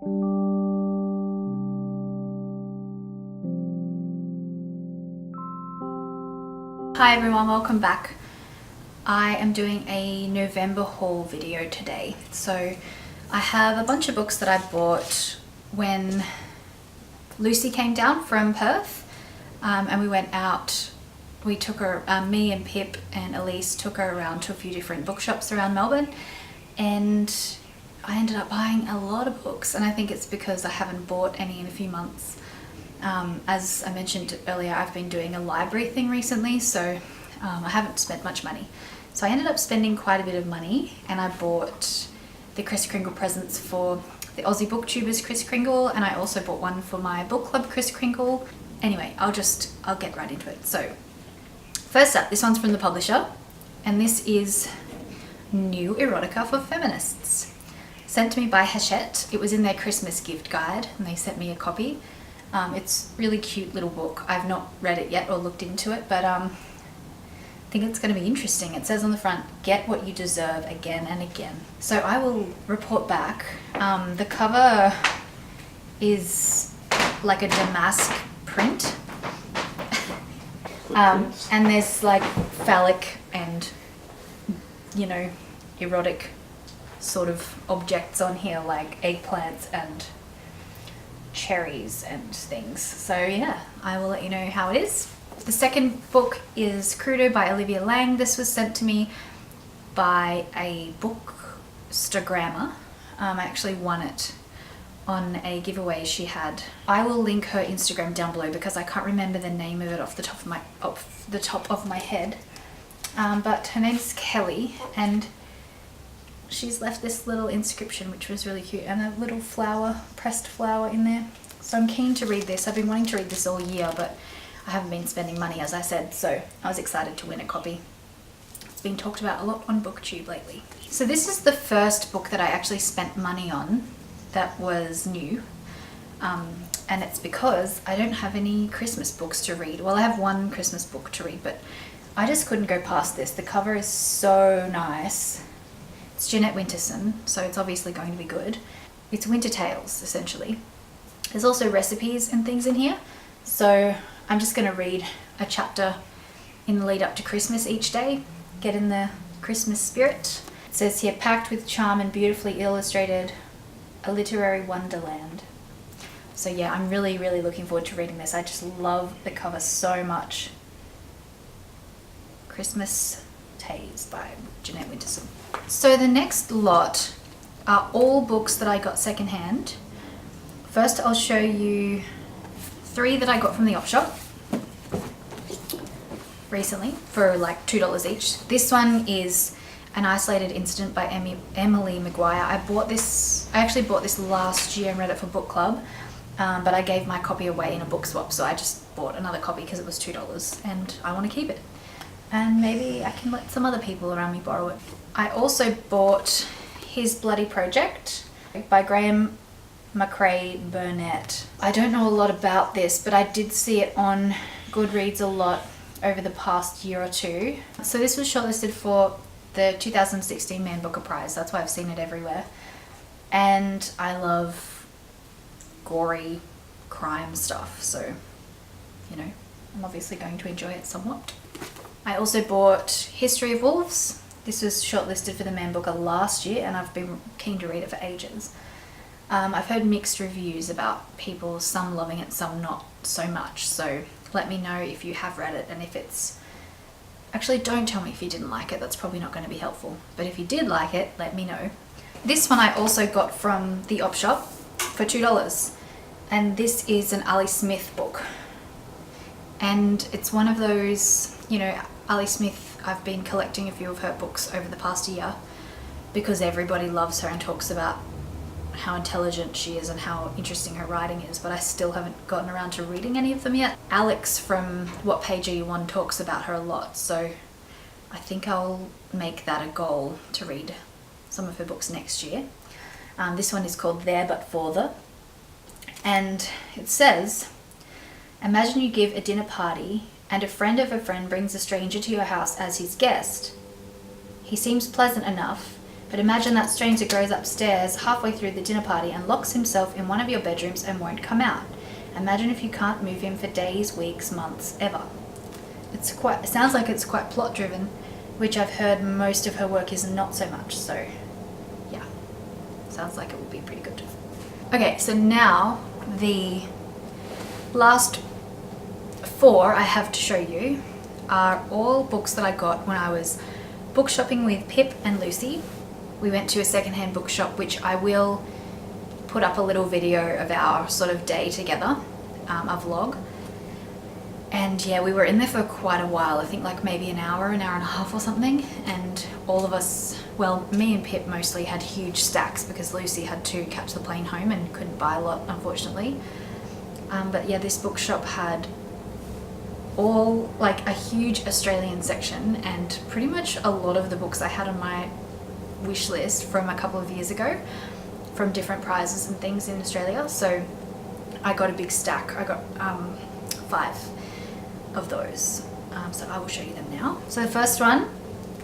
Hi everyone, welcome back. I am doing a November haul video today. So I have a bunch of books that I bought when Lucy came down from Perth, and we went out. We took her, me and Pip and Alyce took her around to a few different bookshops around Melbourne, and I ended up buying a lot of books, and I think it's because I haven't bought any in a few months. As I mentioned earlier, I've been doing a library thing recently, so I haven't spent much money. So I ended up spending quite a bit of money, and I bought the Kris Kringle presents for the Aussie booktubers Kris Kringle, and I also bought one for my book club Kris Kringle. Anyway, I'll get right into it. So first up, this one's from the publisher, and this is New Erotica for Feminists. Sent to me by Hachette. It was in their Christmas gift guide, and they sent me a copy. It's a really cute little book. I've not read it yet or looked into it, but I think it's going to be interesting. It says on the front, "Get what you deserve again and again." So I will report back. The cover is like a damask print. And there's like phallic and, you know, erotic sort of objects on here, like eggplants and cherries and things. So yeah, I will let you know how it is. The second book is Crudo by Olivia Lang. This was sent to me by a bookstagrammer. I actually won it on a giveaway she had. I will link her Instagram down below because I can't remember the name of it off the top of my head. But her name's Kelly, and she's left this little inscription which was really cute, and a little flower, pressed flower in there. So I'm keen to read this. I've been wanting to read this all year, but I haven't been spending money, as I said, so I was excited to win a copy. It's been talked about a lot on booktube lately. So this is the first book that I actually spent money on that was new, and it's because I don't have any Christmas books to read. Well, I have one Christmas book to read, but I just couldn't go past this. The cover is so nice. It's Jeanette Winterson, so it's obviously going to be good. It's winter tales, essentially. There's also recipes and things in here, so I'm just going to read a chapter in the lead up to Christmas each day, get in the Christmas spirit. It says here, packed with charm and beautifully illustrated, a literary wonderland. So yeah, I'm really, really looking forward to reading this. I just love the cover so much. Christmas Tales by Jeanette Winterson. So the next lot are all books that I got secondhand. First, I'll show you 3 that I got from the op shop recently for like $2 each. This one is An Isolated Incident by Emily Maguire. I actually bought this last year and read it for book club, but I gave my copy away in a book swap, so I just bought another copy because it was $2 and I want to keep it. And maybe I can let some other people around me borrow it. I also bought His Bloody Project by Graham McRae Burnett. I don't know a lot about this, but I did see it on Goodreads a lot over the past year or two. So this was shortlisted for the 2016 Man Booker Prize. That's why I've seen it everywhere. And I love gory crime stuff, so, you know, I'm obviously going to enjoy it somewhat. I also bought History of Wolves. This was shortlisted for the Man Booker last year, and I've been keen to read it for ages. I've heard mixed reviews about people, some loving it, some not so much, so let me know if you have read it, and if it's... Actually, don't tell me if you didn't like it, that's probably not going to be helpful, but if you did like it, let me know. This one I also got from the op shop for $2, and this is an Alyce Smith book. And it's one of those, you know, Alyce Smith, I've been collecting a few of her books over the past year because everybody loves her and talks about how intelligent she is and how interesting her writing is, but I still haven't gotten around to reading any of them yet. Alex from What Page Are You On talks about her a lot, so I think I'll make that a goal to read some of her books next year. This one is called There But Further, and it says, imagine you give a dinner party and a friend of a friend brings a stranger to your house as his guest. He seems pleasant enough, But imagine that stranger goes upstairs halfway through the dinner party and locks himself in one of your bedrooms and won't come out. Imagine if you can't move him for days, weeks, months, ever. It sounds like it's quite plot driven, which I've heard most of her work is not so much, so yeah, sounds like it will be pretty good. Okay, so now the last 4 I have to show you are all books that I got when I was book shopping with Pip and Lucy. We went to a secondhand bookshop, which I will put up a little video of our sort of day together, a vlog. And yeah, we were in there for quite a while, I think like maybe an hour and a half or something. And all of us, well, me and Pip mostly had huge stacks because Lucy had to catch the plane home and couldn't buy a lot, unfortunately. But yeah, this bookshop had all like a huge Australian section, and pretty much a lot of the books I had on my wish list from a couple of years ago from different prizes and things in Australia. So I got a big stack. I got 5 of those, so I will show you them now. So the first one,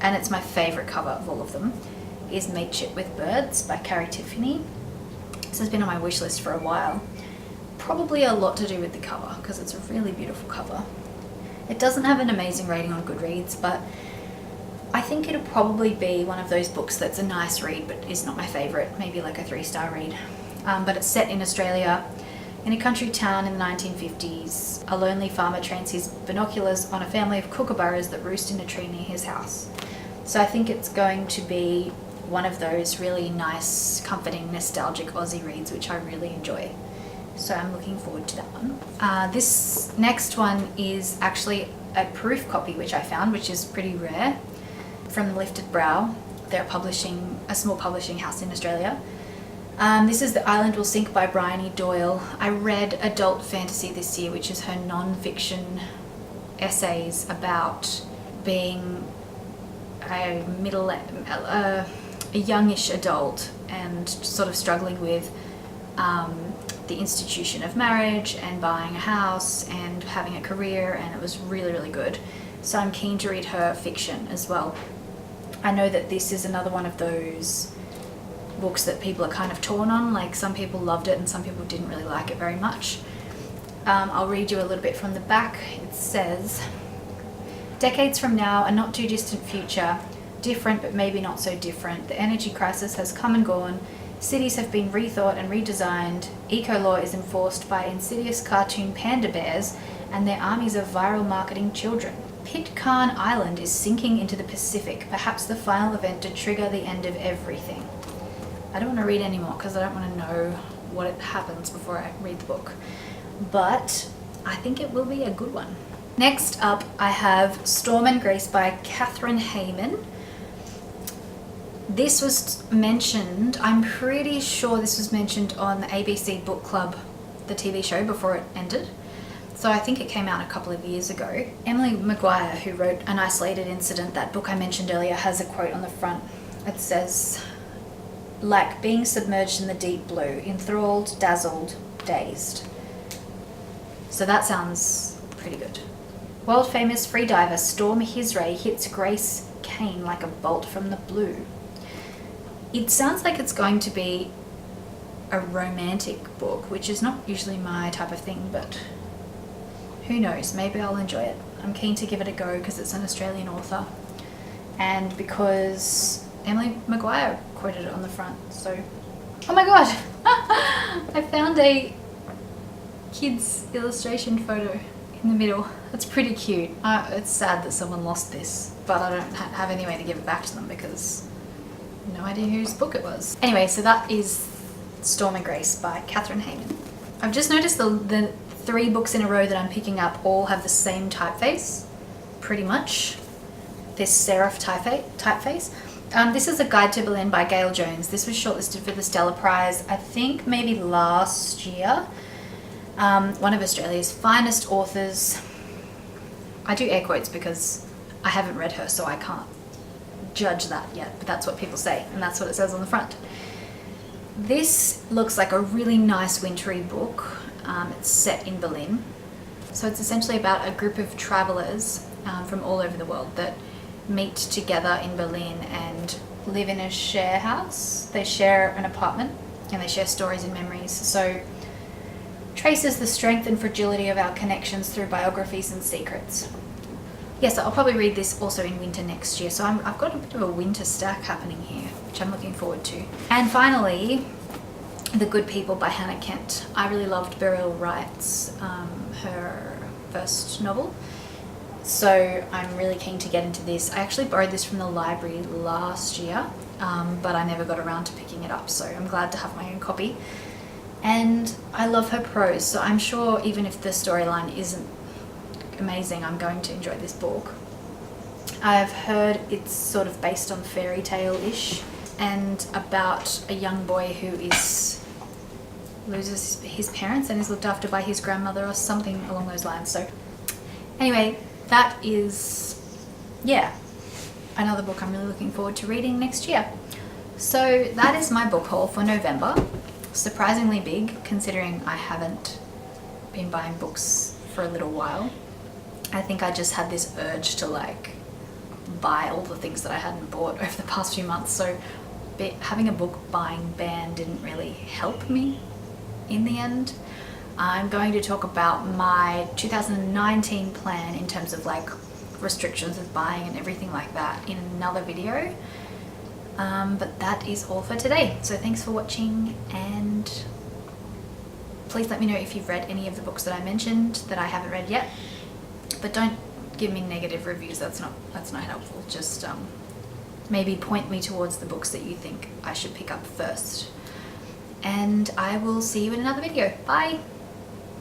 and it's my favorite cover of all of them, is Mateship with Birds by Carrie Tiffany. This has been on my wish list for a while. Probably a lot to do with the cover because it's a really beautiful cover. It doesn't have an amazing rating on Goodreads, but I think it'll probably be one of those books that's a nice read but is not my favorite, maybe like a 3-star read. But it's set in Australia, in a country town in the 1950s. A lonely farmer trains his binoculars on a family of kookaburras that roost in a tree near his house. So I think it's going to be one of those really nice, comforting, nostalgic Aussie reads, which I really enjoy. So I'm looking forward to that one. This next one is actually a proof copy which I found, which is pretty rare, from Lifted Brow. They're publishing, a small publishing house in Australia. This is The Island Will Sink by Bryony Doyle. I read Adult Fantasy this year, which is her non-fiction essays about being a youngish adult and sort of struggling with the institution of marriage and buying a house and having a career, and it was really, really good. So I'm keen to read her fiction as well. I know that this is another one of those books that people are kind of torn on, like some people loved it and some people didn't really like it very much. I'll read you a little bit from the back. It says, decades from now, a not too distant future, different but maybe not so different, the energy crisis has come and gone, cities have been rethought and redesigned, eco-law is enforced by insidious cartoon panda bears and their armies of viral marketing children. Pitcairn Island is sinking into the Pacific, perhaps the final event to trigger the end of everything. I don't want to read anymore because I don't want to know what happens before I read the book, but I think it will be a good one. Next up, I have Storm and Grace by Catherine Hayman. This was mentioned, I'm pretty sure this was mentioned on the ABC Book Club, the TV show, before it ended. So I think it came out a couple of years ago. Emily Maguire, who wrote An Isolated Incident, that book I mentioned earlier, has a quote on the front. It says, like being submerged in the deep blue, enthralled, dazzled, dazed. So that sounds pretty good. World famous freediver Storm Hisray hits Grace Kane like a bolt from the blue. It sounds like it's going to be a romantic book, which is not usually my type of thing, but who knows, maybe I'll enjoy it. I'm keen to give it a go because it's an Australian author and because Emily Maguire quoted it on the front. So, oh my god, I found a kid's illustration photo in the middle. That's pretty cute. It's sad that someone lost this, but I don't have any way to give it back to them because no idea whose book it was. Anyway, so that is Storm and Grace by Catherine Hayman. I've just noticed the 3 books in a row that I'm picking up all have the same typeface, pretty much. This serif typeface. This is A Guide to Berlin by Gail Jones. This was shortlisted for the Stella Prize, I think maybe last year. One of Australia's finest authors. I do air quotes because I haven't read her, so I can't judge that yet, but that's what people say, and that's what it says on the front. This looks like a really nice wintry book. It's set in Berlin. So it's essentially about a group of travelers from all over the world that meet together in Berlin and live in a share house. They share an apartment and they share stories and memories. So traces the strength and fragility of our connections through biographies and secrets. Yes, I'll probably read this also in winter next year. So I've got a bit of a winter stack happening here, which I'm looking forward to. And finally, The Good People by Hannah Kent. I really loved Beryl Wright's, her first novel. So I'm really keen to get into this. I actually borrowed this from the library last year, but I never got around to picking it up. So I'm glad to have my own copy. And I love her prose. So I'm sure even if the storyline isn't amazing, I'm going to enjoy this book. I've heard it's sort of based on fairy tale-ish and about a young boy who loses his parents and is looked after by his grandmother or something along those lines. So anyway, that is, yeah, another book I'm really looking forward to reading next year. So that is my book haul for November. Surprisingly big, considering I haven't been buying books for a little while. I think I just had this urge to like buy all the things that I hadn't bought over the past few months. So having a book buying ban didn't really help me in the end. I'm going to talk about my 2019 plan in terms of like restrictions with buying and everything like that in another video. But that is all for today. So thanks for watching, and please let me know if you've read any of the books that I mentioned that I haven't read yet. But don't give me negative reviews. That's not helpful. Just maybe point me towards the books that you think I should pick up first. And I will see you in another video. Bye!